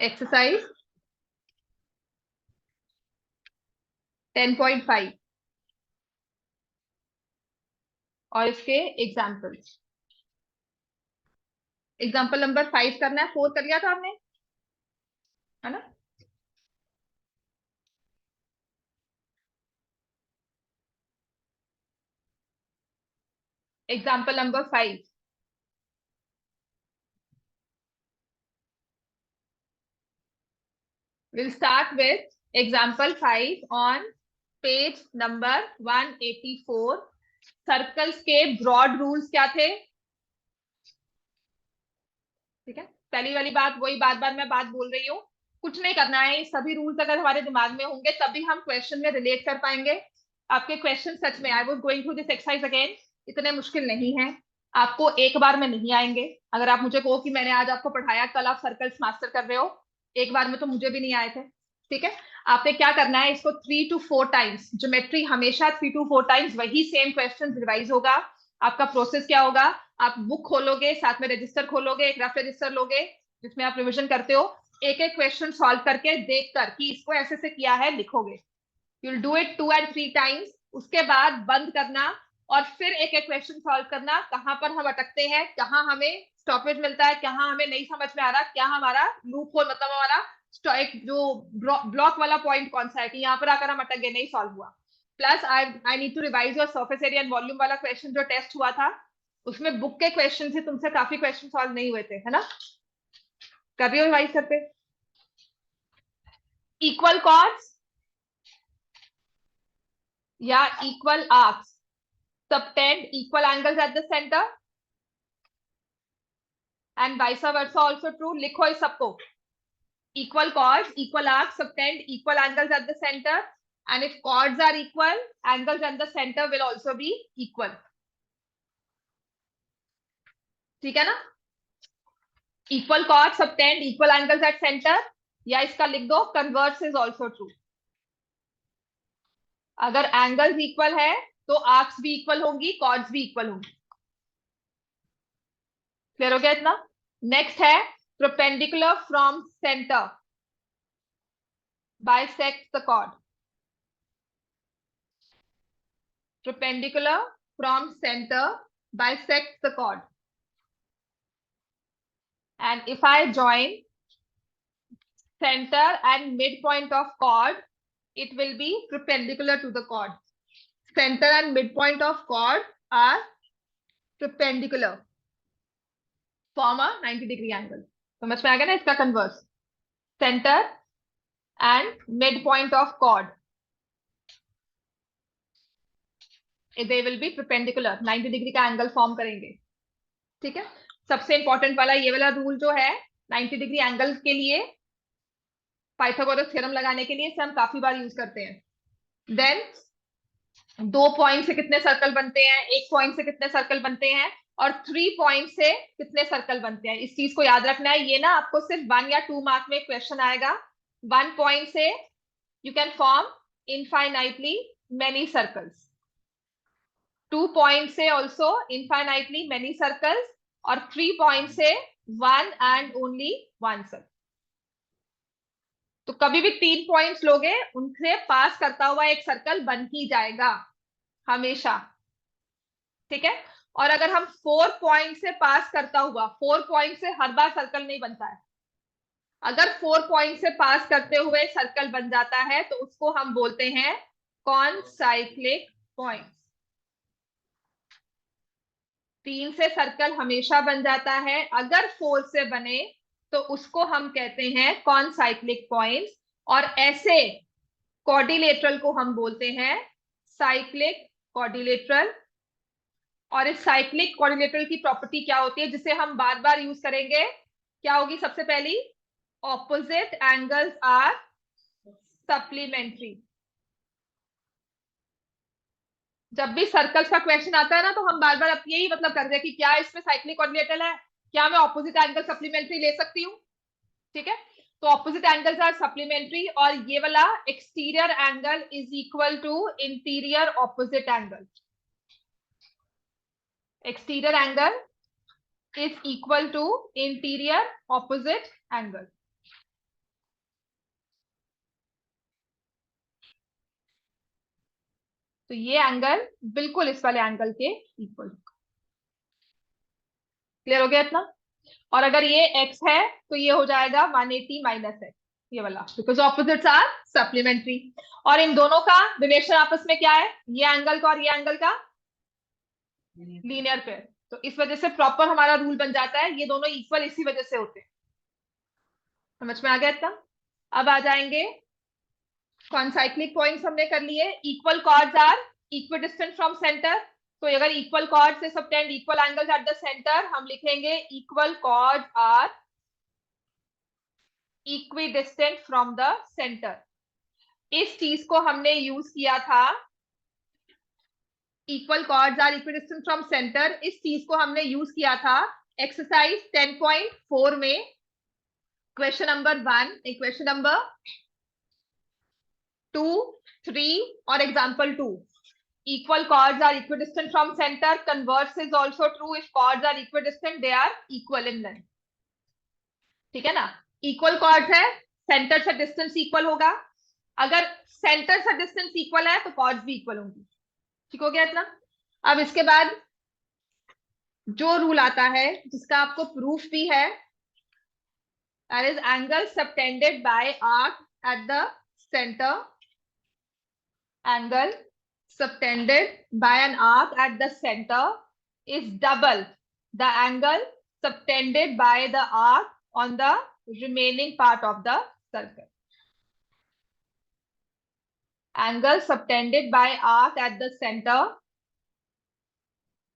Exercise 10.5 और इसके examples. Example number 5 करना है, 4 कर लिया था आपने, है ना? Example number 5। We'll start with example 5 on page number 184. Circles के ब्रॉड रूल्स क्या थे? ठीक है, पहली वाली बात, वही बार बार मैं बात बोल रही हूँ, कुछ नहीं करना है। सभी रूल्स अगर हमारे दिमाग में होंगे तभी हम क्वेश्चन में रिलेट कर पाएंगे। आपके क्वेश्चन सच में, I was going through this exercise again, इतने मुश्किल नहीं है। आपको एक बार में नहीं आएंगे। अगर आप मुझे कहो कि मैंने आज आपको पढ़ाया, कल आप सर्कल्स मास्टर कर रहे हो, एक बार में तो मुझे भी नहीं आए थे। ठीक है, आपने क्या करना है, इसको 3 to 4 टाइम्स, ज्योमेट्री हमेशा 3 to 4 टाइम्स, वही सेम क्वेश्चन रिवाइज होगा। आपका प्रोसेस क्या होगा, आप बुक खोलोगे, साथ में रजिस्टर खोलोगे, एक रफ रजिस्टर लोगे जिसमें आप रिविजन करते हो, एक एक क्वेश्चन सॉल्व करके देखकर कि इसको ऐसे से किया है लिखोगे। You will do it 2 and 3 times. उसके बाद बंद करना और फिर एक एक क्वेश्चन सॉल्व करना, कहां पर हम अटकते हैं, कहां हमें स्टॉपेज मिलता है, कहां हमें नहीं समझ में आ रहा, क्या हमारा लूप होल, मतलब हमारा एक जो ब्लॉक वाला पॉइंट कौन सा है कि यहाँ पर आकर हम अटक गए, नहीं सॉल्व हुआ। Plus I need to revise your surface area and volume वाला क्वेश्चन जो टेस्ट हुआ था, उसमें बुक के क्वेश्चन से तुमसे काफी क्वेश्चन सॉल्व नहीं हुए थे, है ना? कर रही हो रिवाइज करते? इक्वल कॉर्ड्स या equal arcs subtend equal angles at the center and vice versa also true. लिखो इस सबको, equal chords, equal arcs subtend equal angles at the center, and if chords are equal, angles at the center will also be equal. ठीक है ना? equal chords subtend equal angles at center, या इसका लिख दो converse is also true. अगर angles equal है तो आर्क्स भी इक्वल होंगी, कॉर्ड्स भी इक्वल होंगी। क्लियर हो गया इतना? नेक्स्ट है perpendicular from centre bisects the chord. Perpendicular from center bisects the chord. And if I join center and midpoint of chord, it will be perpendicular to the chord. Center and midpoint of chord are perpendicular, form a 90-degree angle. समझ में आ गया ना इसका converse? Center and midpoint of chord, they will be perpendicular, 90 degree का angle form करेंगे। ठीक है, सबसे इंपॉर्टेंट वाला ये वाला रूल जो है 90 डिग्री एंगल के लिए, पाइथागोरस थ्योरम लगाने के लिए इसे हम काफी बार यूज करते हैं। देन 2 पॉइंट से कितने सर्कल बनते हैं, 1 पॉइंट से कितने सर्कल बनते हैं, और 3 पॉइंट से कितने सर्कल बनते हैं, इस चीज को याद रखना है। ये ना आपको सिर्फ 1 या 2 मार्क में क्वेश्चन आएगा। 1 पॉइंट से you can form infinitely many circles, 2 point से ऑल्सो इनफाइनाइटली मेनी सर्कल्स, और 3 पॉइंट से 1 and only 1 सर्कल। तो कभी भी 3 पॉइंट्स लोगे, उनसे पास करता हुआ एक सर्कल बन ही जाएगा हमेशा। ठीक है, और अगर हम 4 पॉइंट से पास करता हुआ, 4 पॉइंट से हर बार सर्कल नहीं बनता है, अगर 4 पॉइंट से पास करते हुए सर्कल बन जाता है तो उसको हम बोलते हैं कॉनसाइक्लिक पॉइंट। 3 से सर्कल हमेशा बन जाता है, अगर 4 से बने तो उसको हम कहते हैं कॉनसाइक्लिक पॉइंट्स, और ऐसे क्वाड्रिलेटरल को हम बोलते हैं साइक्लिक क्वाड्रिलेटरल। और इस साइक्लिक क्वाड्रिलेटरल की प्रॉपर्टी क्या होती है जिसे हम बार बार यूज करेंगे, क्या होगी? सबसे पहली, ऑपोजिट एंगल्स आर सप्लीमेंट्री। जब भी सर्कल्स का क्वेश्चन आता है ना, तो हम बार बार अब यही मतलब करते हैं कि क्या इसमें साइक्लिक क्वाड्रिलेटरल है, क्या मैं ऑपोजिट एंगल सप्लीमेंट्री ले सकती हूँ? ठीक है, तो ऑपोजिट एंगल्स आर सप्लीमेंट्री, और ये वाला exterior angle is equal to interior opposite angle. Exterior angle is equal to interior opposite angle. तो ये एंगल बिल्कुल इस वाले एंगल के इक्वल होगा। क्लियर हो गया इतना? और अगर ये x है तो ये हो जाएगा 180 माइनस x, ये वाला, बिकॉज ऑपोजिट्स आर सप्लीमेंट्री। और इन दोनों का रिलेशन आपस में क्या है, ये एंगल का और ये एंगल का लीनियर पेयर। तो इस वजह से प्रॉपर हमारा रूल बन जाता है, ये दोनों इक्वल इसी वजह से होते हैं। समझ में आ गया इतना? अब आ जाएंगे कॉन्साइक्लिक पॉइंट्स हमने कर लिए। Equal chords are equidistant from center. तो अगर इक्वल कॉर्ड से subtend equal angles at the center, हम लिखेंगे equal chords are equidistant from the center. इस चीज को हमने यूज किया था, equal chords are equidistant from center, इस चीज को हमने यूज किया था एक्सरसाइज 10.4 में, क्वेश्चन नंबर 1, क्वेश्चन नंबर 2, 3 और example 2। Equal chords are equidistant from center. Converse is also true. If chords are equidistant, they are equal in length. ठीक है ना? Equal chords है, center से distance equal होगा। अगर center से distance equal है तो chords भी equal होंगी। ठीक हो गया इतना? अब इसके बाद जो रूल आता है जिसका आपको प्रूफ भी है, that is angle subtended by arc at the center. Angle subtended by an arc at the center is double the angle subtended by the arc on the remaining part of the circle. Angle subtended by arc at the center,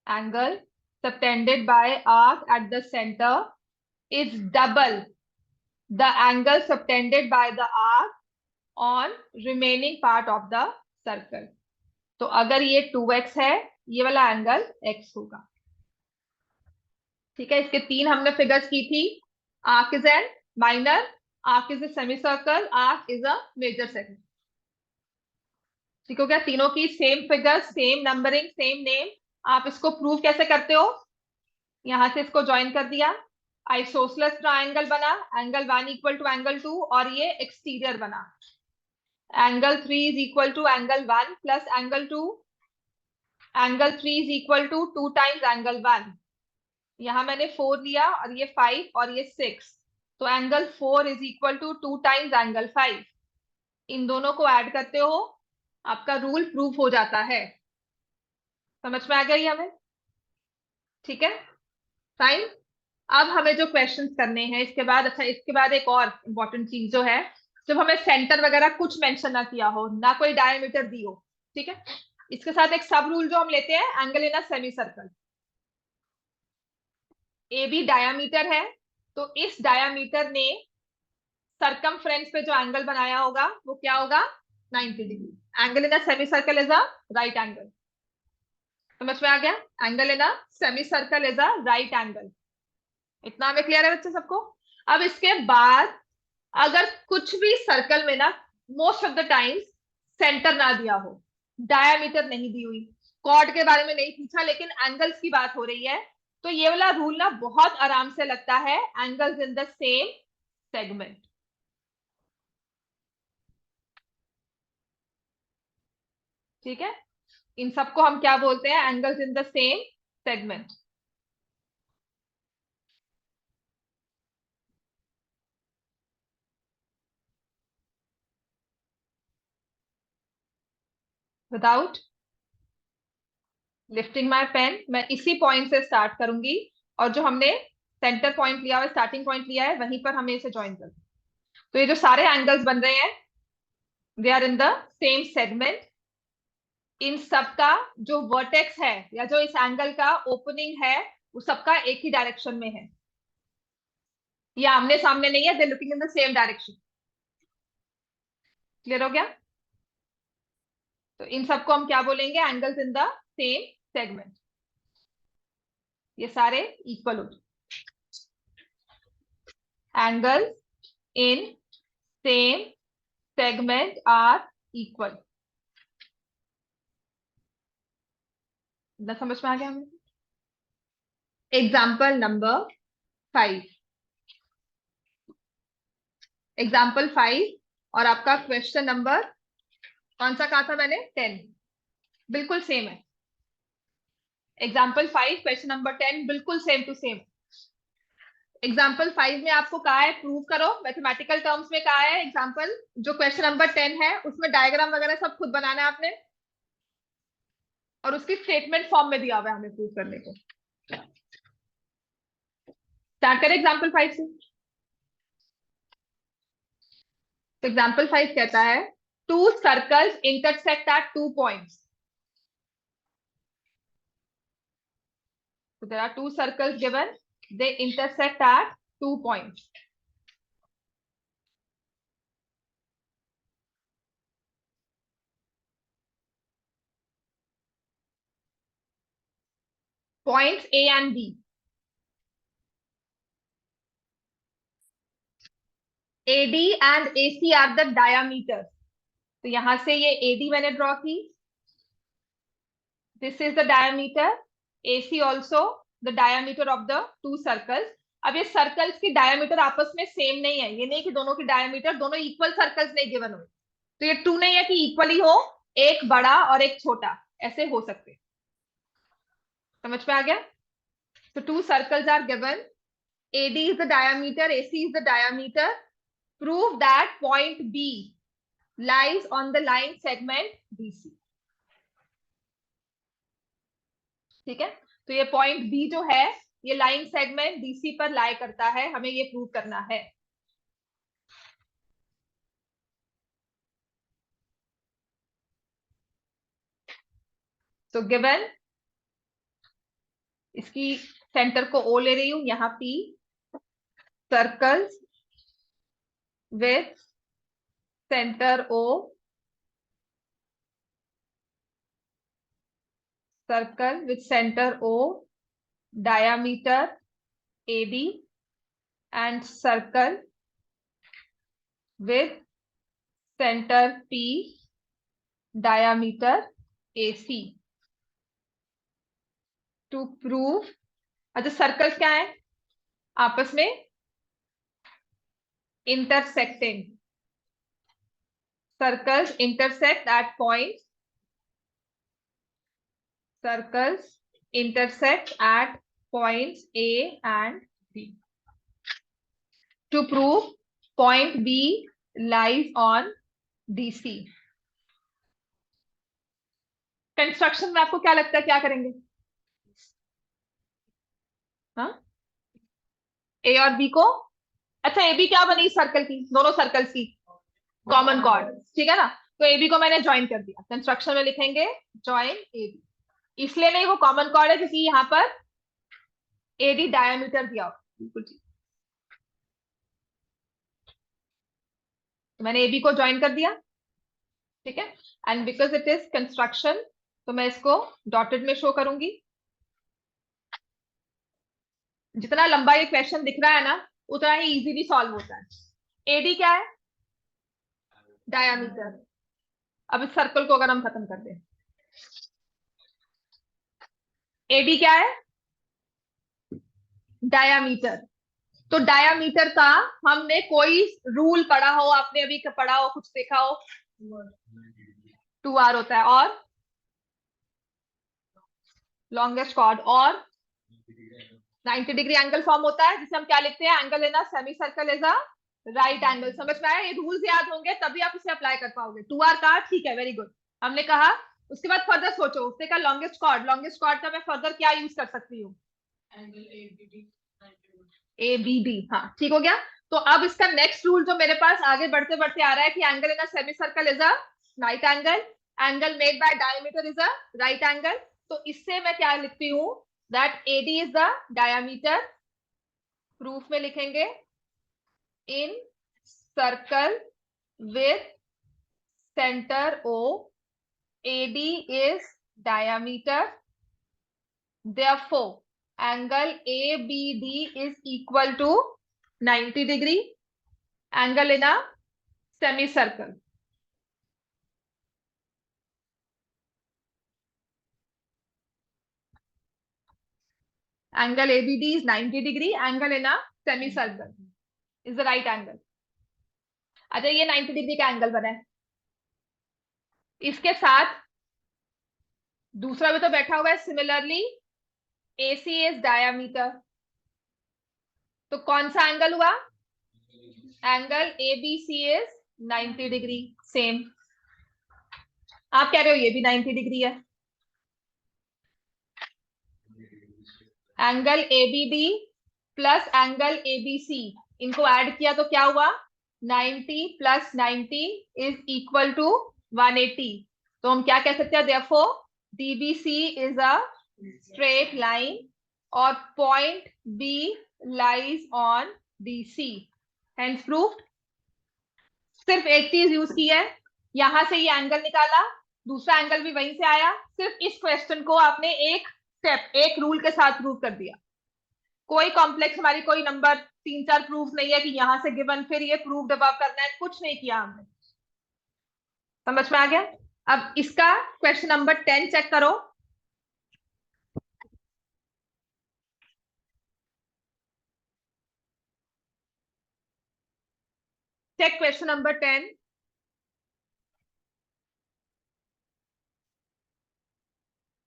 angle subtended by arc at the center is double the angle subtended by the arc on remaining part of the circle. तो अगर ये 2x है, ये वाला angle x होगा। ठीक है, इसके 3 हमने फिगर्स की थी। Arc is an minor, arc is a semi circle, arc is a major segment. ठीक हो गया? तीनों की same figure, same numbering, same name. आप इसको प्रूव कैसे करते हो? यहां से इसको ज्वाइन कर दिया, आइसोसेलेस ट्रायंगल बना, एंगल 1 इक्वल टू एंगल 2, और ये एक्सटीरियर बना, angle 3 is equal to angle 1 plus angle 2, angle 3 is equal to 2 times angle 1। यहां मैंने 4 लिया और ये 5 और ये 6, तो angle 4 is equal to 2 times angle 5। इन दोनों को ऐड करते हो, आपका रूल प्रूफ हो जाता है। समझ में आ गया ये हमें? ठीक है, फाइन। अब हमें जो क्वेश्चंस करने हैं इसके बाद, अच्छा इसके बाद एक और इंपॉर्टेंट चीज जो है, जब हमें सेंटर वगैरह कुछ मेंशन ना किया हो, ना कोई डायमीटर दी हो, ठीक है, इसके साथ एक सब रूल जो हम लेते हैं, angle in a semi circle. A B diameter है, तो इस डायामीटर ने सरकमफ्रेंस पे जो एंगल बनाया होगा वो क्या होगा? 90 degree. Angle in a semi circle is a right angle. समझ में आ गया? Angle in a semi circle is a right angle. इतना हमें क्लियर है बच्चे सबको? अब इसके बाद अगर कुछ भी सर्कल में ना, most of the times centre ना दिया हो, डायामीटर नहीं दी हुई, कॉर्ड के बारे में नहीं पूछा, लेकिन एंगल्स की बात हो रही है, तो ये वाला रूल ना बहुत आराम से लगता है, angles in the same segment. ठीक है, इन सबको हम क्या बोलते हैं? Angles in the same segment. Without lifting my pen, मैं इसी पॉइंट से स्टार्ट करूंगी, और जो हमने सेंटर पॉइंट लिया हुआ, स्टार्टिंग पॉइंट लिया है, वहीं पर हमें इसे ज्वाइन कर। तो ये जो सारे एंगल्स बन रहे हैं, they are in the same segment. इन सबका जो वर्टेक्स है, या जो इस एंगल का ओपनिंग है, वो सबका एक ही डायरेक्शन में है, ये आमने सामने नहीं है, they looking in the same direction. Clear हो गया? तो इन सबको हम क्या बोलेंगे? Angles in the same segment. ये सारे इक्वल हो, angles in same segment are equal. समझ में आ गया हमें? एग्जाम्पल नंबर 5, एग्जाम्पल 5, और आपका क्वेश्चन नंबर कौन सा कहा था मैंने? 10। बिल्कुल सेम है। एग्जाम्पल 5 क्वेश्चन नंबर 10 बिल्कुल सेम टू सेम। एग्जाम्पल 5 में आपको कहा है प्रूव करो, मैथमेटिकल टर्म्स में कहा है एग्जाम्पल। जो क्वेश्चन नंबर 10 है उसमें डायग्राम वगैरह सब खुद बनाना है आपने, और उसकी स्टेटमेंट फॉर्म में दिया हुआ है हमें प्रूव करने को। स्टार्ट करें एग्जाम्पल 5 से। तो एग्जाम्पल 5 कहता है to circles intersect at 2 points. So there are two circles given, they intersect at 2 points. Points A and B. AD and AC are the diameters. तो यहां से ये AD मैंने ड्रॉ की, this is the diameter, AC also the diameter of the two circles. अब ये circles की diameter आपस में सेम नहीं है, ये नहीं कि दोनों की डायमीटर दोनों इक्वल सर्कल्स नहीं गिवन हो, तो ये टू नहीं है कि इक्वली हो, एक बड़ा और एक छोटा ऐसे हो सकते। समझ में आ गया? तो two circles are given, AD is the diameter, AC is the diameter. Prove that point B lies on the line segment BC. ठीक है, तो ये पॉइंट B जो है ये लाइन सेगमेंट BC पर लाई करता है, हमें ये प्रूव करना है। तो गिवन, इसकी सेंटर को O ले रही हूं, यहां P, circles with centre O, circle with centre O, diameter AD and circle with center P, diameter AC to prove। अच्छा सर्कल्स क्या है? आपस में intersecting, circles intersect at points, circles intersect at points A and B to prove point B lies on DC। Construction में आपको क्या लगता है क्या करेंगे? हाँ, ए और बी को, अच्छा ए बी क्या बनी सर्कल की, दोनों सर्कल्स की कॉमन कॉर्ड, ठीक है ना? तो ए बी को मैंने ज्वाइन कर दिया, कंस्ट्रक्शन में लिखेंगे ज्वाइन ए बी। इसलिए नहीं वो कॉमन कॉर्ड है क्योंकि यहाँ पर एडी डायमीटर दिया हुआ, बिल्कुल ठीक। तो मैंने एबी को ज्वाइन कर दिया, ठीक है, and because it is construction तो मैं इसको डॉटेड में शो करूंगी। जितना लंबा ये क्वेश्चन दिख रहा है ना उतना ही इजीली सॉल्व होता है। एडी क्या है? डायमीटर। अब इस सर्कल को अगर हम खत्म कर दें, एडी क्या है? डायमीटर। तो डायमीटर का हमने कोई रूल पढ़ा हो, आपने अभी पढ़ा हो, कुछ देखा हो? 2r होता है, और लॉन्गेस्ट कॉर्ड, और 90 डिग्री एंगल फॉर्म होता है जिसे हम क्या लिखते हैं? Angle in a semi circle is a right angle. समझ में आया? ये रूल्स याद होंगे तभी आप इसे अप्लाई कर पाओगे। 2r का ठीक है, वेरी गुड, हमने कहा। उसके बाद फर्दर सोचो, उसने कहा लॉन्गेस्ट कॉर्ड, लॉन्गेस्ट कॉर्ड का मैं फर्दर क्या यूज कर सकती हूँ? ए बी डी, हाँ ठीक हो गया। तो अब इसका नेक्स्ट रूल जो मेरे पास आगे बढ़ते बढ़ते आ रहा है कि angle in a semi circle is a right angle, angle made by diameter is a right angle. तो इससे मैं क्या लिखती हूँ? That AD is the diameter. Proof में लिखेंगे in circle with centre O, AD is diameter, therefore angle ABD is equal to 90 degree, angle in a semicircle। Angle ABD is 90 degree, angle in a semicircle is the right angle। अच्छा ये 90 degree का angle बना है, इसके साथ दूसरा भी तो बैठा हुआ है सिमिलरली AC इज डायामीटर, तो कौन सा एंगल हुआ? Angle ABC is 90 degree. Same, आप कह रहे हो ये भी 90 डिग्री है। Angle ABD plus angle ABC, इनको ऐड किया तो क्या हुआ? 90 प्लस 90 इज इक्वल टू 180। तो हम क्या कह सकते हैं? Therefore DBC is a straight line और point B lies on DC, hence proved. सिर्फ एक चीज यूज की है, यहां से ये एंगल निकाला, दूसरा एंगल भी वहीं से आया, सिर्फ इस क्वेश्चन को आपने एक स्टेप, एक रूल के साथ प्रूव कर दिया। कोई कॉम्प्लेक्स, हमारी कोई नंबर 3-4 प्रूफ नहीं है कि यहां से गिवन फिर ये प्रूफ अबव करना है, कुछ नहीं किया हमने। समझ में आ गया? अब इसका क्वेश्चन नंबर 10 चेक करो। Check question number 10।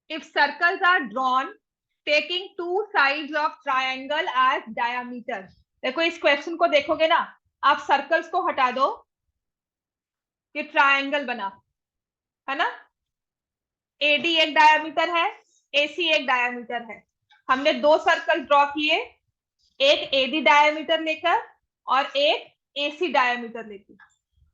If circles are drawn taking two sides of triangle as diameter, देखो इस क्वेश्चन को देखोगे ना, आप सर्कल्स को हटा दो, ये ट्रायंगल बना, है ना? AD एक डायमीटर है, AC एक डायमीटर है। हमने दो सर्कल ड्रॉ किए, एक AD डायमीटर लेकर और एक AC डायमीटर लेकर।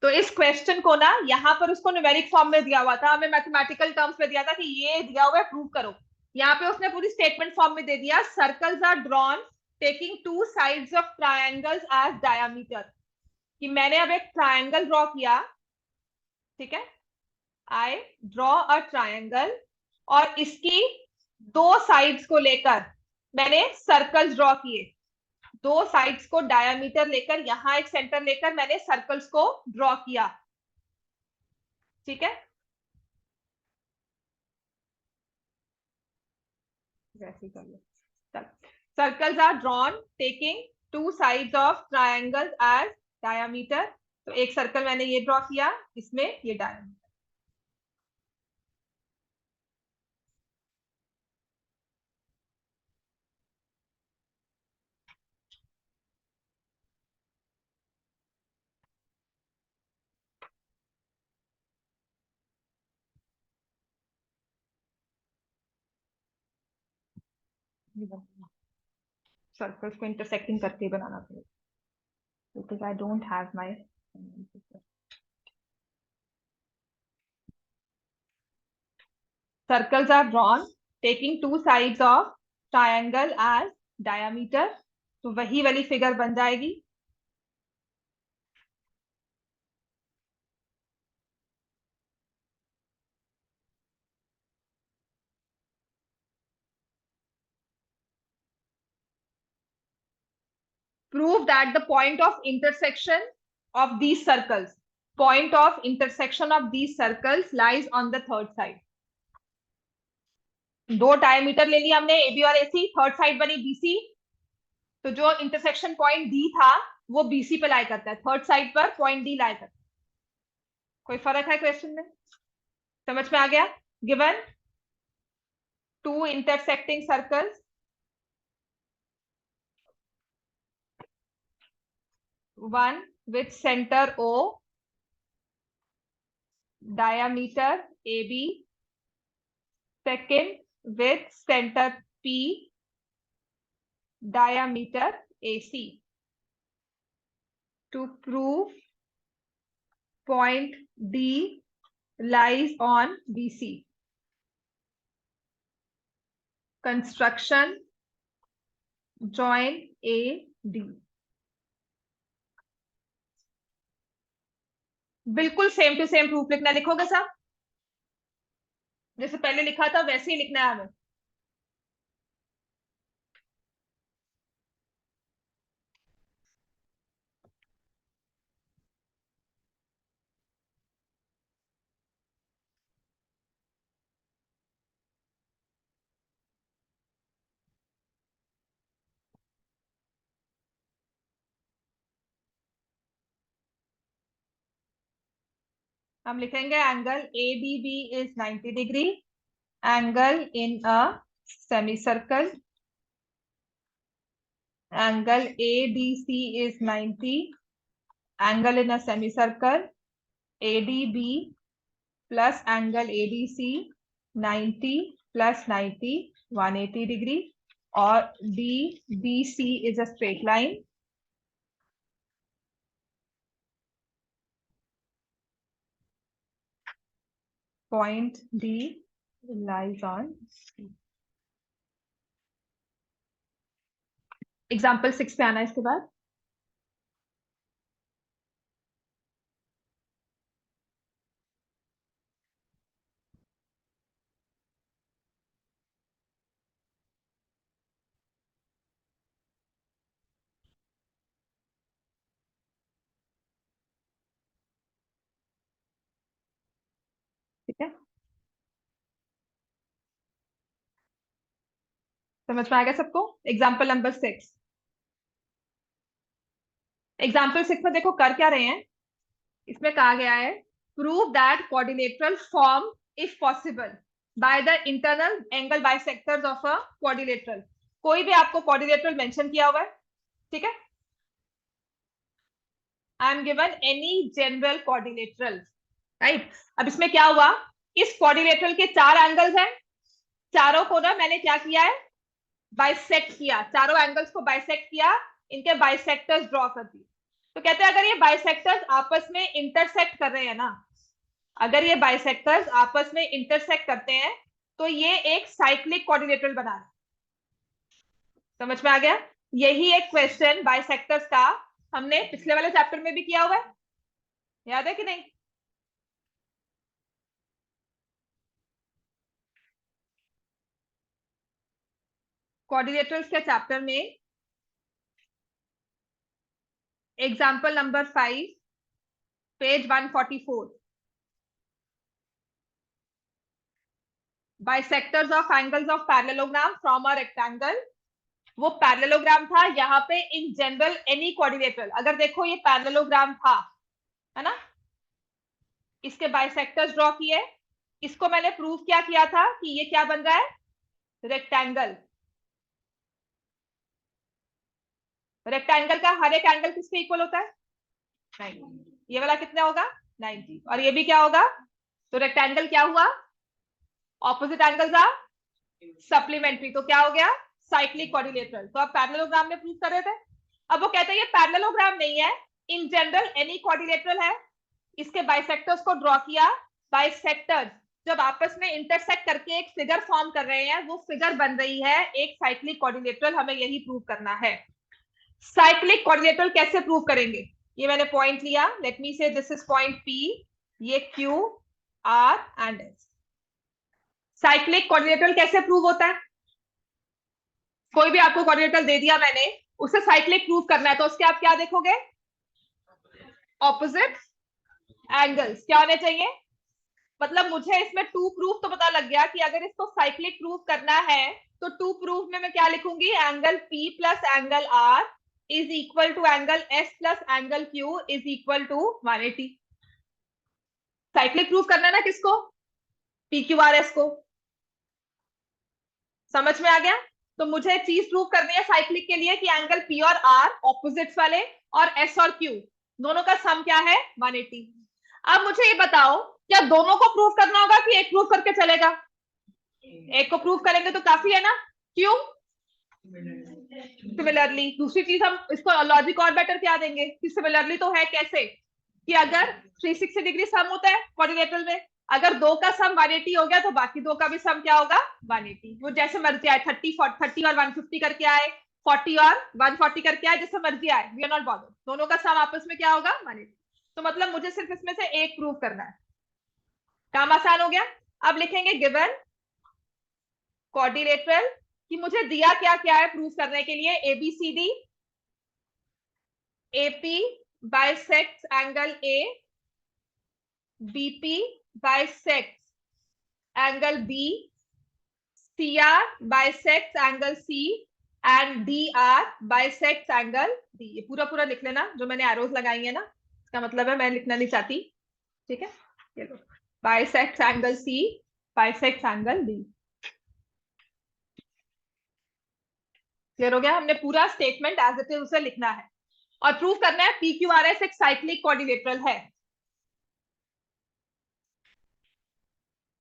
तो इस क्वेश्चन को ना, यहां पर उसको न्यूमेरिक फॉर्म में दिया हुआ था, हमें मैथमेटिकल टर्म्स में दिया था कि ये दिया हुआ है, प्रूव करो। यहाँ पे उसने पूरी स्टेटमेंट फॉर्म में दे दिया, circles are drawn taking two sides of triangles as diameter, कि मैंने अब एक ट्रायंगल ड्रॉ किया, ठीक है, आई ड्रॉ अ ट्रायंगल, और इसकी दो साइड्स को लेकर मैंने सर्कल्स ड्रॉ किए, दो साइड्स को डायमीटर लेकर, यहां एक सेंटर लेकर मैंने सर्कल्स को ड्रॉ किया, ठीक है। वैसे कर लो। Circles are drawn taking two sides of triangle as diameter, तो एक सर्कल मैंने ये ड्रॉ किया, इसमें ये डायमीटर। सर्कल्स को इंटरसेक्टिंग करके बनाना पड़ेगा, because I don't have my circles are drawn taking two sides of triangle as diameter, तो वही वाली फिगर बन जाएगी। Prove that the point of intersection of these circles, point of intersection of these circles lies on the third side। दो diameter ले लिया हमने, AB और AC, थर्ड साइड बनी BC, तो जो इंटरसेक्शन पॉइंट D था वो BC पे लाई करता है, थर्ड साइड पर पॉइंट D लाई करता है। कोई फर्क है क्वेश्चन में? समझ में आ गया? Given two intersecting circles, one with center O, diameter AB, second with center P, diameter AC, to prove point D lies on BC. Construction join AD। बिल्कुल सेम टू सेम प्रूफ लिखना, लिखोगे साहब? जैसे पहले लिखा था वैसे ही लिखना है हमें। हम लिखेंगे angle ADB is 90 degree angle in a semicircle, angle ADC is 90, angle in a semicircle ADB plus angle ADC 90 plus 90 180 degree, or DBC is a straight line. Point D lies on C. Example 6 पे आना इसके बाद। ठीक है, समझ में आ गया सबको? Example number 6। एग्जाम्पल 6 में देखो कर क्या रहे हैं, इसमें कहा गया है prove that quadrilateral form if possible by the internal angle bisectors of a quadrilateral. कोई भी आपको क्वाड्रिलेटरल मेंशन किया हुआ है, ठीक है, I am given any general quadrilateral, right. अब इसमें क्या हुआ, इस क्वाड्रिलेटरल के 4 एंगल्स हैं, चारों को ना मैंने क्या किया है, बाइसेक्ट किया, चारों एंगल्स को बाइसेक्ट किया, इनके बाइसेक्टर्स ड्रॉ कर दिए। तो कहते हैं अगर ये बाइसेक्टर्स आपस में इंटरसेक्ट कर रहे हैं ना, अगर ये बाइसेक्टर्स आपस में इंटरसेक्ट करते हैं तो ये एक साइक्लिक क्वाड्रिलेटरल बना है। समझ में आ गया? यही एक क्वेश्चन बाइसेक्टर्स का हमने पिछले वाले चैप्टर में भी किया हुआ है, याद है कि नहीं? क्वाड्रिलेटरल्स के चैप्टर में example number 5 page 144, bisectors of angles of parallelogram from a rectangle. वो पैरेललोग्राम था, यहाँ पे इन जनरल एनी क्वाड्रिलेटरल, अगर देखो ये पैरेललोग्राम था, है ना, इसके बाइसेक्टर्स ड्रॉ किए, इसको मैंने प्रूव क्या किया था कि ये क्या बन रहा है, रेक्टेंगल। रेक्टेंगल का हर एक एंगल किसके इक्वल होता है, 90। ये वाला कितना होगा, 90, और ये भी क्या होगा, तो रेक्टेंगल क्या हुआ, ऑपोजिट एंगल्स आर सप्लीमेंट्री, तो क्या हो गया, साइक्लिक क्वाड्रिलेटरल। तो आप पैरेललोग्राम में प्रूव कर रहे थे। अब वो कहते हैं ये पैरेललोग्राम नहीं है, इन जनरल एनी क्वाड्रिलेटरल है, इसके बाइसेक्टर्स को ड्रॉ किया, बाइसेक्टर्स जब आपस में इंटरसेक्ट करके एक फिगर फॉर्म कर रहे हैं, वो फिगर बन रही है एक साइक्लिक क्वाड्रिलेटरल, हमें यही प्रूव करना है। साइक्लिक क्वाड्रिलेटरल कैसे प्रूव करेंगे, ये मैंने पॉइंट लिया, लेट मी से दिस इज पॉइंट P, ये Q, R and S। Cyclic quadrilateral कैसे प्रूव होता है, कोई भी आपको क्वाड्रिलेटरल दे दिया मैंने, उसे साइक्लिक प्रूव करना है, तो उसके आप क्या देखोगे, ऑपोजिट एंगल्स क्या होने चाहिए। मतलब मुझे इसमें टू प्रूफ तो पता लग गया कि अगर इसको साइक्लिक प्रूफ करना है तो टू प्रूफ में मैं क्या लिखूंगी, angle P plus angle R is equal to angle S plus angle Q is equal to 180। Cyclic proof करना है ना किसको, PQRS को। समझ में आ गया? तो मुझे एक चीज प्रूव करनी है साइक्लिक के लिए कि एंगल P और R ऑपोजिट्स वाले, और S और Q दोनों का सम क्या है, 180। अब मुझे ये बताओ, क्या दोनों को प्रूव करना होगा कि एक प्रूव करके चलेगा, एक को प्रूव करेंगे तो काफी है ना, क्यों, सिमिलरली। दूसरी चीज हम इसको लॉजिक और बेटर क्या देंगे कि सिमिलरली तो है कैसे, कि अगर 360 डिग्री सम होता है क्वाड्रिलेटरल में, अगर दो का सम 180 हो गया तो बाकी दो का भी सम क्या होगा, 180। वो जैसे मर्जी आए, 30 और 150 करके आए, 40 और 140 करके आए, जैसे मर्जी आए, वी आर नॉट बॉदर्ड, दोनों का सम आपस में क्या होगा, 180। तो मतलब मुझे सिर्फ इसमें से एक प्रूव करना है, काम आसान हो गया। अब लिखेंगे गिवन क्वाड्रिलेटरल, कि मुझे दिया क्या क्या है प्रूव करने के लिए, ABCD, AP bisects angle A, BP bisects angle B, CR bisects angle C and DR bisects angle D। ये पूरा पूरा लिख लेना, जो मैंने एरोज लगाई है ना, इसका मतलब है मैं लिखना नहीं चाहती, ठीक है। ये लो, bisects angle C, bisects angle D। Clear हो गया? हमने पूरा स्टेटमेंट एज इट इज उसे लिखना है और प्रूव करना है पी क्यू आर एस एक साइक्लिक क्वाड्रिलेटरल है।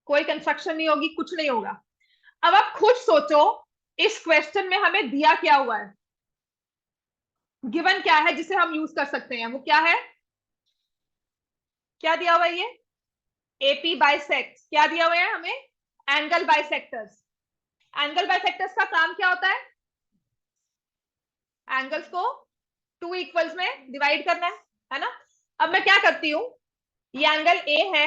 कोई कंस्ट्रक्शन नहीं होगी, कुछ नहीं होगा। अब आप खुद सोचो, इस क्वेश्चन में हमें दिया क्या हुआ है, गिवन क्या है जिसे हम यूज कर सकते हैं, वो क्या है? क्या दिया हुआ है ये? AP bisects. क्या दिया हुआ है हमें? Angle bisectors. एंगल बाइसेक्टर्स का काम क्या होता है? एंगल्स को टू इक्वल्स में डिवाइड करना है ना? अब मैं क्या करती हूं, ये एंगल ए है,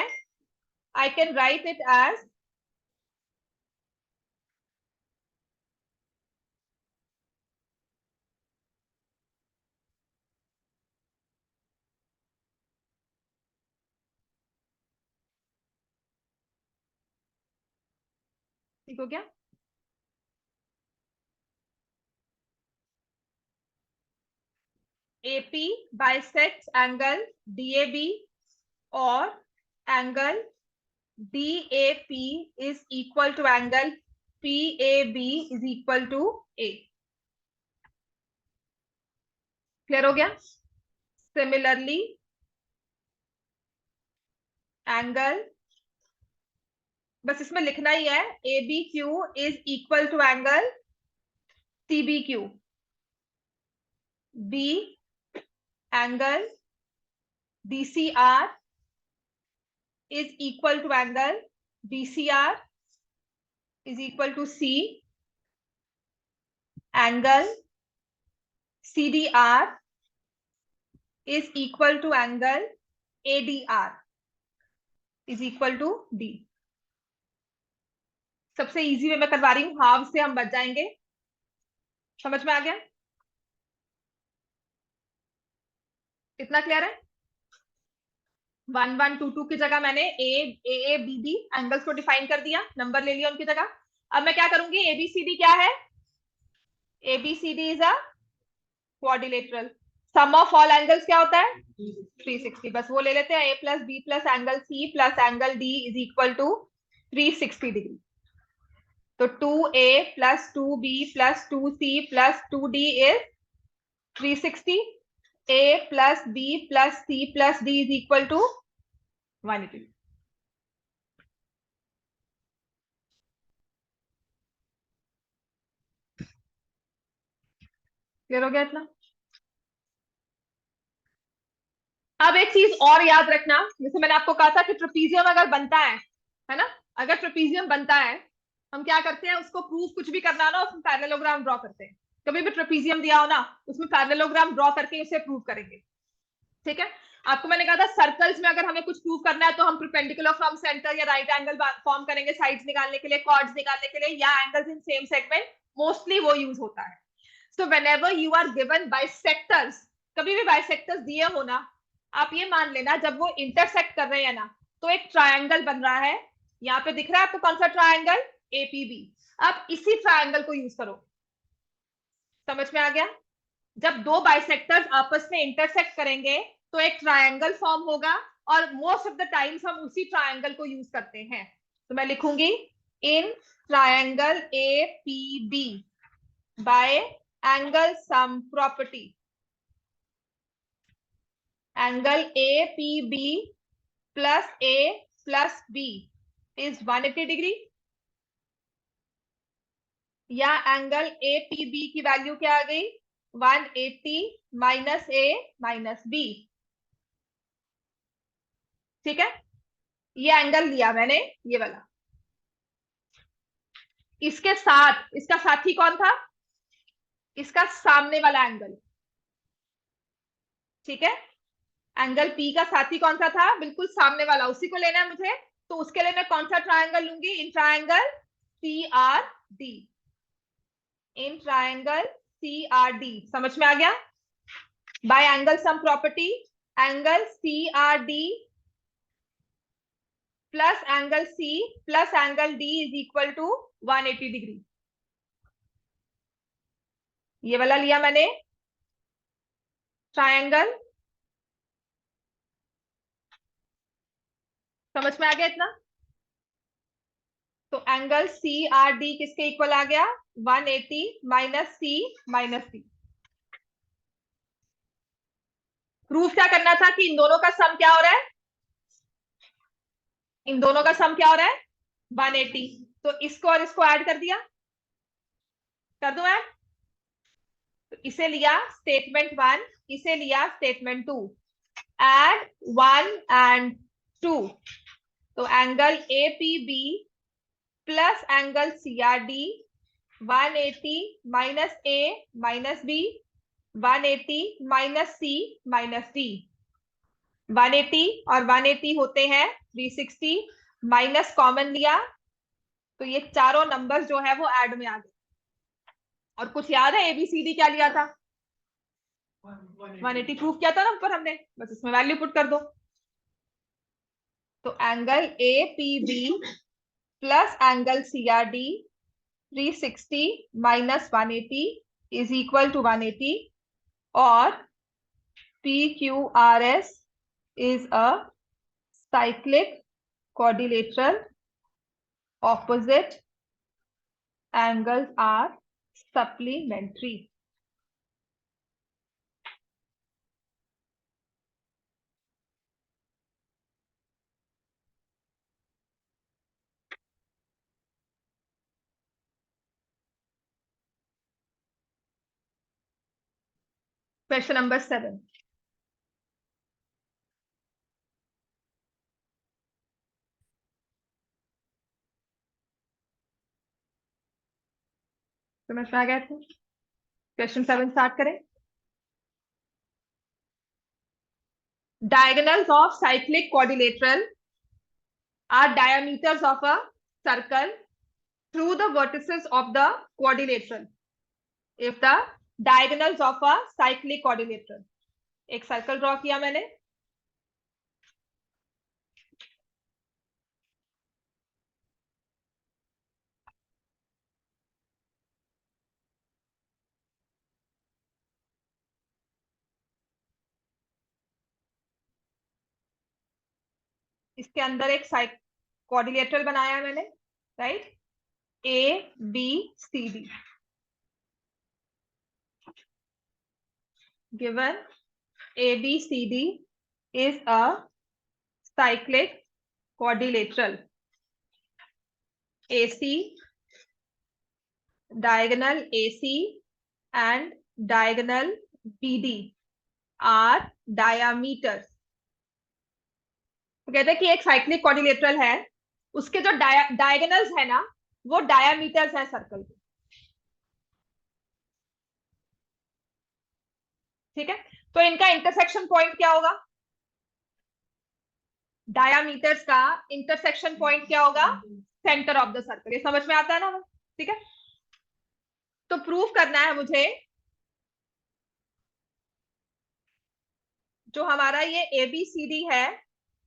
I can write it as ठीक हो गया? एपी बाइसेक्ट्स एंगल डीएबी और angle DAP is equal to angle PAB is equal to A। Clear हो गया? सिमिलरली एंगल, बस इसमें लिखना ही है, ABQ is equal to angle CBQ। B angle DCR is equal to angle BCR is equal to C। angle CDR is equal to angle ADR is equal to D। सबसे easy way मैं करवा रही हूँ, half से हम बच जाएंगे। समझ में आ गया? कितना क्लियर है? 1122 की जगह मैंने ए बी बी एंगल्स को डिफाइन कर दिया, नंबर ले लिया उनकी जगह। अब मैं क्या करूंगी, एबीसीडी क्या है? ABCD is a quadrilateral. Sum of all angles क्या होता है? 360। बस वो ले लेते हैं, A plus B plus angle C plus angle D is equal to 360 degree. तो 2A plus 2B plus 2C plus 2D is 360। A plus B plus C plus D is equal to 180। Clear हो गया इतना? अब एक चीज और याद रखना, जैसे मैंने आपको कहा था कि ट्रेपीजियम अगर बनता है ना, अगर ट्रेपीजियम बनता है, हम क्या करते हैं, उसको प्रूफ कुछ भी करना ना, उसमें पैरेललोग्राम ड्रॉ करते हैं। कभी भी ट्रेपीजियम दिया हो ना, उसमें पैरेललोग्राम ड्रॉ करके उसे प्रूव करेंगे। ठीक है? आपको मैंने कहा था सर्कल्स में अगर हमें कुछ प्रूव करना है तो हम परपेंडिकुलर फ्रॉम सेंटर या राइट एंगल फॉर्म करेंगे साइड्स निकालने के लिए, कॉर्ड्स निकालने के लिए, या angles in same segment, mostly वो यूज होता है। So whenever you are given bisectors, कभी भी बाइसेक्टर्स दिए हो ना, आप ये मान लेना जब वो इंटरसेक्ट कर रहे हैं ना, तो एक ट्रायंगल बन रहा है। यहाँ पे दिख रहा है आपको कौन सा ट्रायंगल? एपीबी। अब इसी ट्रायंगल को यूज करो। समझ में आ गया? जब दो बाइसेक्टर्स आपस में इंटरसेक्ट करेंगे तो एक ट्रायंगल फॉर्म होगा, और मोस्ट ऑफ द टाइम्स हम उसी ट्रायंगल को यूज करते हैं। तो मैं लिखूंगी in triangle A P B by angle sum property, angle A P B plus A plus B is 180 degree, या एंगल ए पी बी की वैल्यू क्या आ गई? 180 माइनस ए माइनस बी। ठीक है? ये एंगल लिया मैंने, ये वाला। इसके साथ इसका साथी कौन था? इसका सामने वाला एंगल। ठीक है? एंगल पी का साथी कौन सा था? बिल्कुल सामने वाला, उसी को लेना है मुझे। तो उसके लिए मैं कौन सा ट्रायंगल लूंगी? In triangle C R D. In triangle C R D. समझ में आ गया? By angle sum property, angle C R D plus angle C plus angle D is equal to 180 degree. ये वाला लिया मैंने ट्रायंगल। समझ में आ गया इतना? तो एंगल सी आर डी किसके इक्वल आ गया? 180 minus C minus D. Proof क्या करना था कि इन दोनों का सम क्या हो रहा है? इन दोनों का सम क्या हो रहा है? 180। तो इसको और इसको ऐड कर दिया, कर दूं ऐड? तो इसे लिया स्टेटमेंट 1, इसे लिया स्टेटमेंट 2, एड 1 एंड 2। तो angle A P B plus angle C R D 180 minus A minus B 180 minus C minus D. 180 और 180 होते हैं 360, माइनस कॉमन लिया तो ये चारों नंबर्स जो है वो ऐड में आ गए। और कुछ याद है एबीसीडी क्या लिया था? 180 प्रूफ किया था ना ऊपर हमने, बस इसमें वैल्यू पुट कर दो। तो angle A P B plus angle C R D 360 minus 180 is equal to 180, और P Q R S is a cyclic quadrilateral, opposite angles are supplementary. Question number 7. समझ में आ गया था? क्वेश्चन 7 स्टार्ट करें। Diagonals of cyclic quadrilateral are diameters of a circle through the vertices of the quadrilateral. If the diagonals of a cyclic quadrilateral, एक circle draw किया मैंने, इसके अंदर एक क्वाड्रिलेटरल बनाया मैंने, right? A B C D given ABCD is a cyclic quadrilateral. AC, diagonal AC and diagonal BD are diameters. तो कहते हैं कि एक साइक्लिक क्वाड्रिलेटरल है, उसके जो डायगोनल्स है ना वो डायामीटर्स है सर्कल के। ठीक है, तो इनका इंटरसेक्शन पॉइंट क्या होगा? डायामीटर्स का इंटरसेक्शन पॉइंट क्या होगा? Centre of the circle. ये समझ में आता है ना? ठीक है, तो प्रूफ करना है मुझे जो हमारा ये एबीसीडी है,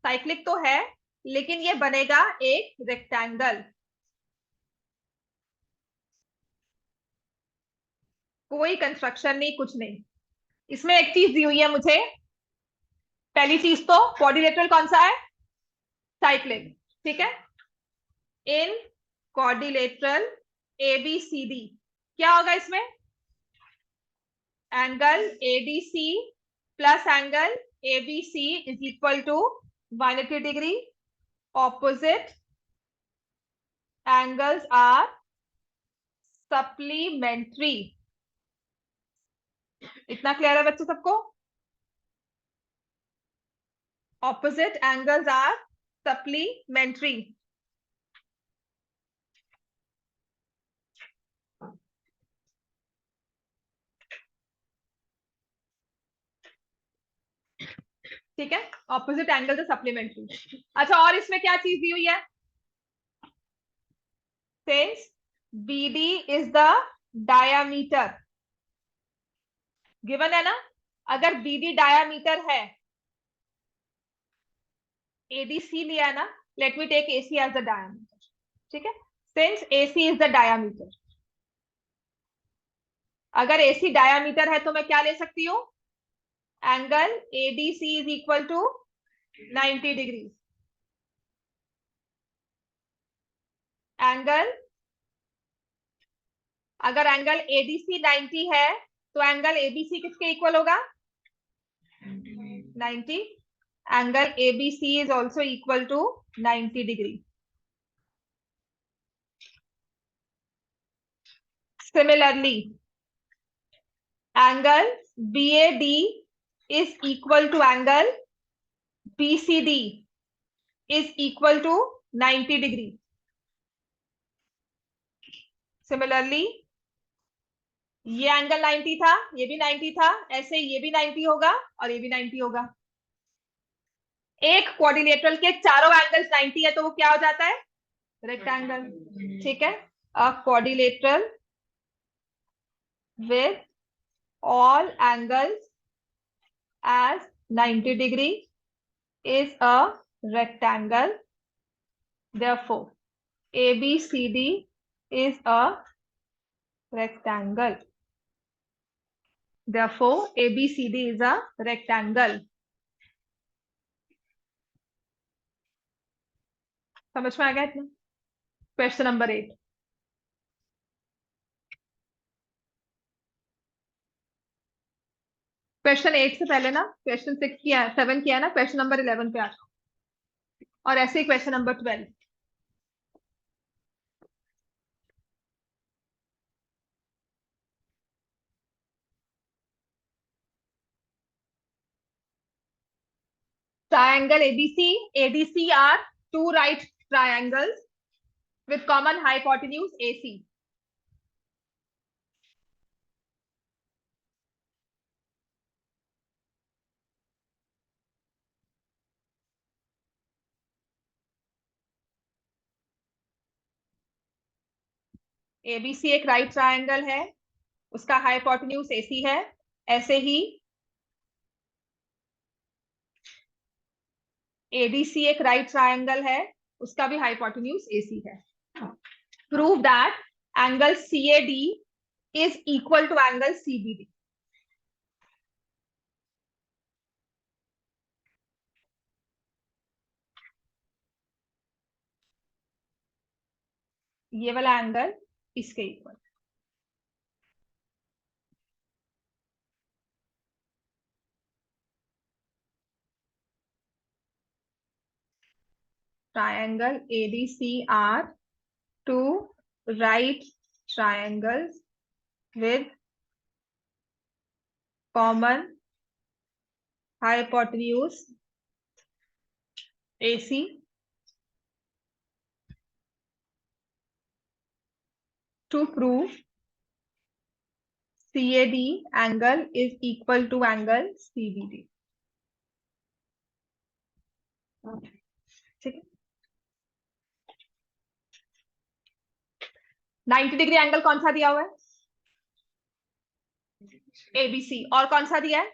साइक्लिक तो है लेकिन ये बनेगा एक रेक्टेंगल। कोई कंस्ट्रक्शन नहीं, कुछ नहीं। इसमें एक चीज दी हुई है मुझे, पहली चीज तो क्वाड्रिलेटरल कौन सा है? साइक्लिक। ठीक है, इन क्वाड्रिलेटरल एबीसीडी क्या होगा इसमें? Angle ADC plus angle ABC is equal to 180 degree. Opposite angles are supplementary. इतना क्लियर है बच्चों सबको? Opposite angles are supplementary. ठीक है, ऑपोजिट एंगल से सप्लीमेंट्री। अच्छा, और इसमें क्या चीज दी हुई है? Since BD is the diameter, given है ना? अगर BD डायामीटर है, ADC लिया है ना, let me take AC as the diameter. ठीक है, since AC is the diameter, अगर AC डायामीटर है तो मैं क्या ले सकती हूँ? Angle ADC is equal to 90 degree. Angle, अगर एंगल एडीसी 90 है तो एंगल एबीसी किसके इक्वल होगा? 90. Angle ABC is also equal to 90 degree. Similarly, angle BAD is equal to angle BCD is equal to 90 degree. Similarly, ये angle 90 था, ये भी 90 था, ऐसे ये भी 90 होगा और ये भी 90 होगा. एक क्वाड्रिलेटरल के चारों एंगल्स 90 है तो वो क्या हो जाता है? रेक्टेंगल. ठीक है. अ quadrilateral with all angles as 90 degree is a rectangle. Therefore, ABCD is a rectangle. Therefore, ABCD is a rectangle. समझ में आ गया इतना? Question number 8. क्वेश्चन 8 से पहले ना क्वेश्चन 6 किया, 7 किया ना, क्वेश्चन नंबर 11 पे आ जाओ. और ऐसे ही question number 12. Triangle ABC, ADC are two right triangles with common hypotenuse AC. ABC एक राइट ट्रायंगल है, उसका हाइपोटेन्यूज AC है. ऐसे ही ADC एक राइट ट्रायंगल है, उसका भी हाइपोटेन्यूज AC है. Prove that angle CAD is equal to angle CBD. ये वाला एंगल इसके इक्वल. Triangle ADC are two right triangles with common hypotenuse AC. To prove CAD angle is equal to angle CBD. ठीक है. 90 degree angle कौन सा दिया हुआ है? ABC. और कौन सा दिया है?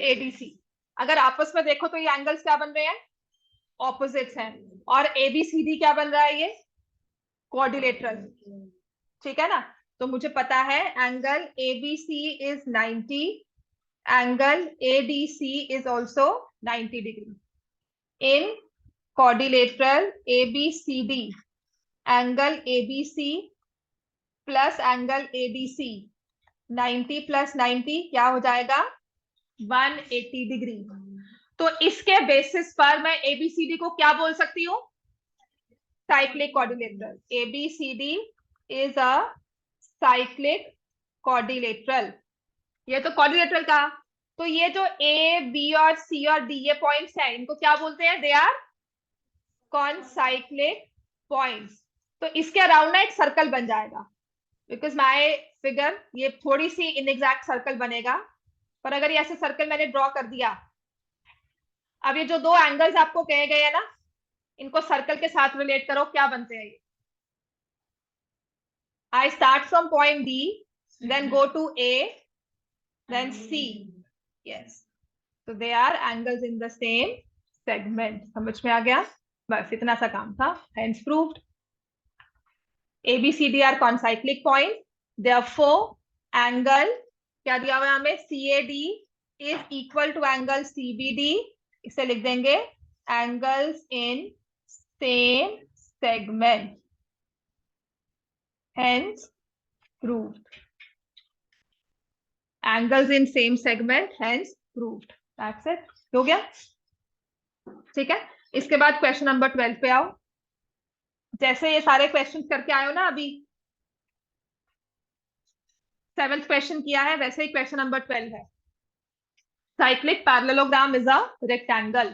ADC. अगर आपस में देखो तो ये एंगल्स क्या बन रहे हैं? ऑपोजिट्स हैं. और ABCD क्या बन रहा है? ये क्वाड्रिलेटरल. ठीक है ना. तो मुझे पता है angle ABC is 90, angle ADC is also 90 degree. In quadrilateral ABCD, angle ABC plus angle ADC 90 plus 90 क्या हो जाएगा? 180 डिग्री. तो इसके बेसिस पर मैं ABCD को क्या बोल सकती हूँ? Cyclic quadrilateral. ABCD is a cyclic quadrilateral. ये तो क्वाड्रिलेटरल का. तो ये जो A, B और C और D ये पॉइंट्स हैं, इनको क्या बोलते हैं? They are concyclic points. तो इसके अराउंड ना एक सर्कल बन जाएगा. बिकॉज माय फिगर ये थोड़ी सी इनएग्जैक्ट सर्कल बनेगा, पर अगर ये ऐसे सर्कल मैंने ड्रॉ कर दिया, अब ये जो दो एंगल्स आपको कहे गए हैं ना, इनको सर्कल के साथ रिलेट करो, क्या बनते हैं ये? I start from point D, then go to A, then C. Yes. So they are angles in the same segment. समझ में आ गया? बस इतना सा काम था. Hence proved. ABCD are concyclic points. Therefore, angle क्या दिया हुआ है हमें? CAD is equal to angle CBD. इसे लिख देंगे angles in same segment. hence proved. Angles in same segment, hence proved. That's it. हो गया? ठीक है, इसके बाद क्वेश्चन नंबर 12 पे आओ। जैसे ये सारे क्वेश्चंस करके आए हो ना अभी, 7th क्वेश्चन किया है, वैसे ही क्वेश्चन नंबर 12 है। Cyclic parallelogram is a rectangle.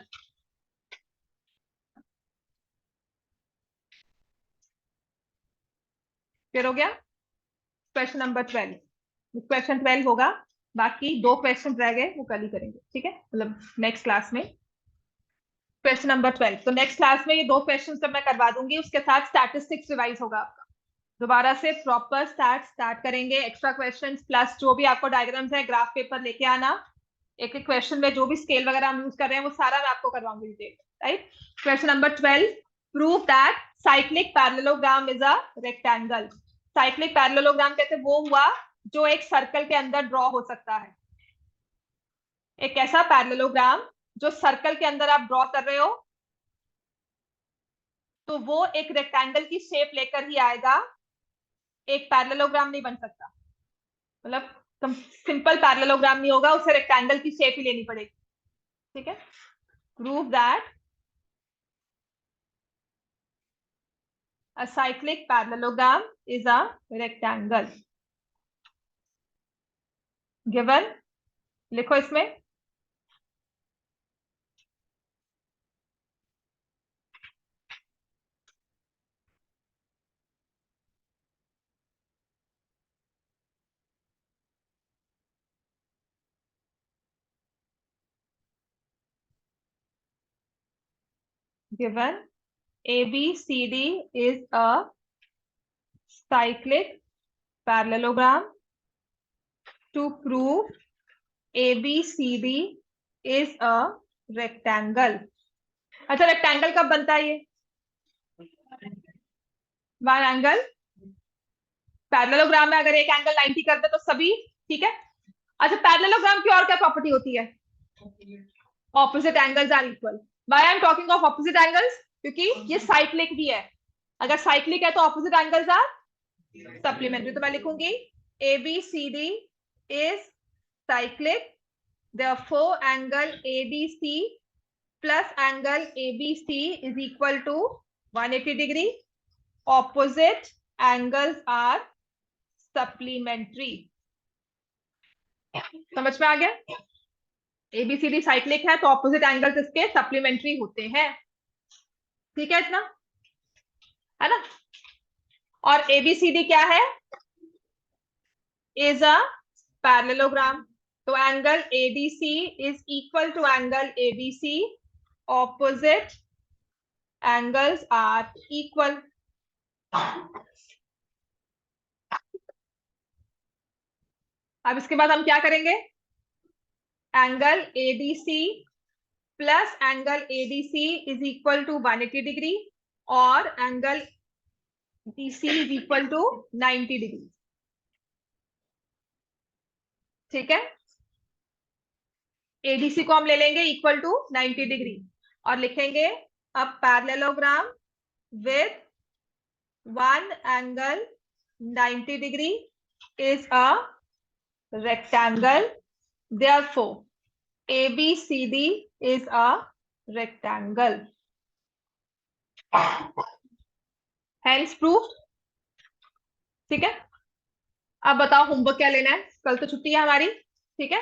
फिर हो गया क्वेश्चन नंबर 12। क्वेश्चन 12 होगा, बाकी 2 क्वेश्चन रह गए, वो कल ही करेंगे, ठीक है, मतलब नेक्स्ट क्लास में। क्वेश्चन नंबर 12, तो नेक्स्ट क्लास में ये 2 क्वेश्चन सब मैं करवा दूंगी, उसके साथ स्टैटिस्टिक्स रिवाइज होगा आपका। दोबारा से प्रॉपर स्टार्ट करेंगे, एक्स्ट्रा क्वेश्चंस प्लस जो भी आपको डायग्राम्स है, ग्राफ पेपर लेके आना। एक एक क्वेश्चन में जो भी स्केल वगैरह हम यूज कर रहे हैं वो सारा मैं आपको करवाऊंगी detail, right. Question number 12, prove that cyclic parallelogram is a rectangle. Cyclic parallelogram कहते हैं वो हुआ जो एक सर्कल के अंदर ड्रॉ हो सकता है। एक ऐसा पैरेललोग्राम जो सर्कल के अंदर आप ड्रॉ कर रहे हो तो वो एक रेक्टेंगल की शेप लेकर ही आएगा, एक पैरेललोग्राम नहीं बन सकता। मतलब सिंपल पैरेललोग्राम नहीं होगा, उसे रेक्टेंगल की शेप ही लेनी पड़ेगी, ठीक है। Prove that a cyclic parallelogram is a rectangle. Given, लिखो इसमें। Given ABCD is a cyclic parallelogram. To prove ABCD is a rectangle. अच्छा, रेक्टेंगल कब बनता है ये? वन एंगल पैरेललोग्राम में अगर एक एंगल 90 कर दे तो सभी, ठीक है। अच्छा, पैरेललोग्राम की और क्या प्रॉपर्टी होती है? Opposite angles are equal. Why I am talking of opposite angles? क्योंकि ये साइक्लिक भी है। अगर साइक्लिक है तो ऑपोजिट एंगल्स आर सप्लीमेंट्री। तो मैं लिखूंगी ABCD is cyclic, therefore angle ADC plus angle ABC is equal to 180 degree. Opposite angles are supplementary. समझ में आ गया? ABCD साइक्लिक है तो ऑपोजिट एंगल्स इसके सप्लीमेंट्री होते हैं, ठीक है, इतना है ना। और ABCD क्या है? Is a parallelogram. तो angle ADC is equal to angle ABC, opposite angles are equal. अब इसके बाद हम क्या करेंगे? Angle ADC plus angle ADC is equal to 180 degree और angle DC is equal to 90 degree, ठीक है। ADC को हम ले लेंगे इक्वल टू 90 डिग्री और लिखेंगे अब parallelogram with one angle 90 degree is a rectangle, therefore ABCD is a rectangle, hence proved, ठीक है। अब बताओ होमवर्क क्या लेना है, कल तो छुट्टी है हमारी, ठीक है।